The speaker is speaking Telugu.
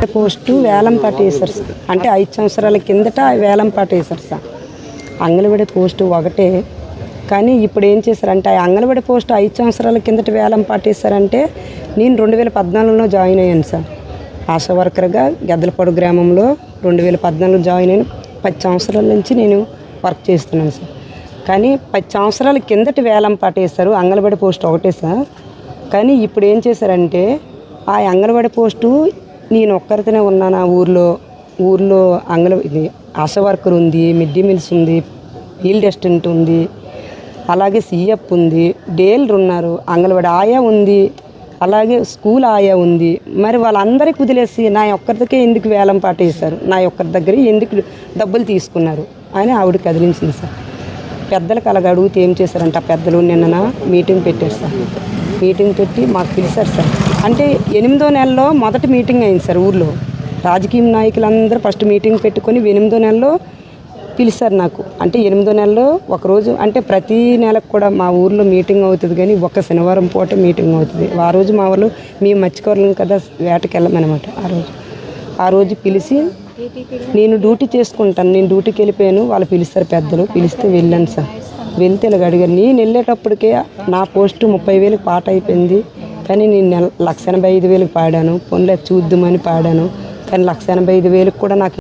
అంగన్వాడీ పోస్టు వేలం పాట వేశారు సార్. అంటే 5 సంవత్సరాల కిందట వేలం పాట వేశారు సార్. అంగన్వాడీ పోస్టు ఒకటే, కానీ ఇప్పుడు ఏం చేశారంటే ఆ అంగన్వాడీ పోస్టు 5 సంవత్సరాల కిందట వేలం పాట వేశారంటే నేను 2014లో జాయిన్ అయ్యాను సార్. ఆశా వర్కర్గా గెద్దలపాడు గ్రామంలో 2014 జాయిన్ అయిన 10 సంవత్సరాల నుంచి నేను వర్క్ చేస్తున్నాను సార్. కానీ 10 సంవత్సరాల కిందటి వేలం పాట వేశారు అంగన్వాడీ పోస్ట్ ఒకటే సార్. కానీ ఇప్పుడు ఏం చేశారంటే ఆ అంగన్వాడీ పోస్టు నేను ఒక్కరితోనే ఉన్నాను. ఆ ఊర్లో ఇది ఆశా వర్కర్ ఉంది, మిడ్ డే మీల్స్ ఉంది, ఫీల్డ్ అసిస్టెంట్ ఉంది, అలాగే సిఎఫ్ ఉంది, డేలర్ ఉన్నారు, అంగన్వాడీ ఆయా ఉంది, అలాగే స్కూల్ ఆయా ఉంది. మరి వాళ్ళందరికీ వదిలేసి నా ఒక్కరికే ఎందుకు వేలం పాట వేశారు, నా ఒక్కరి దగ్గర ఎందుకు డబ్బులు తీసుకున్నారు అని ఆవిడ కదిలించింది సార్. పెద్దలకు అలాగ అడిగితే ఏం చేశారంటే ఆ పెద్దలు నిన్న మీటింగ్ పెట్టారు సార్. మీటింగ్ పెట్టి మాకు పిలిచారు సార్. అంటే 8వ నెలలో మొదటి మీటింగ్ అయింది సార్. ఊర్లో రాజకీయ నాయకులందరూ ఫస్ట్ మీటింగ్ పెట్టుకొని 8వ నెలలో పిలిచారు నాకు. అంటే 8వ నెలలో ఒకరోజు, అంటే ప్రతి నెలకు కూడా మా ఊర్లో మీటింగ్ అవుతుంది, కానీ ఒక శనివారం పూట మీటింగ్ అవుతుంది. ఆ రోజు మా వాళ్ళు మేము మర్చిపోలేం కదా, వేటకి వెళ్ళమనమాట. ఆ రోజు పిలిచి నేను డ్యూటీ చేసుకుంటాను, నేను డ్యూటీకి వెళ్ళిపోయాను, వాళ్ళు పిలుస్తారు పెద్దలు. పిలిస్తే వెళ్ళాను సార్. వెళ్తే ఇలాగ అడిగారు. నేను వెళ్ళేటప్పటికే నా పోస్టు 30,000 పాట అయిపోయింది, కానీ నేను 1,85,000 పాడాను. పొన్లే చూద్దామని పాడాను, కానీ 1,85,000 కూడా నాకు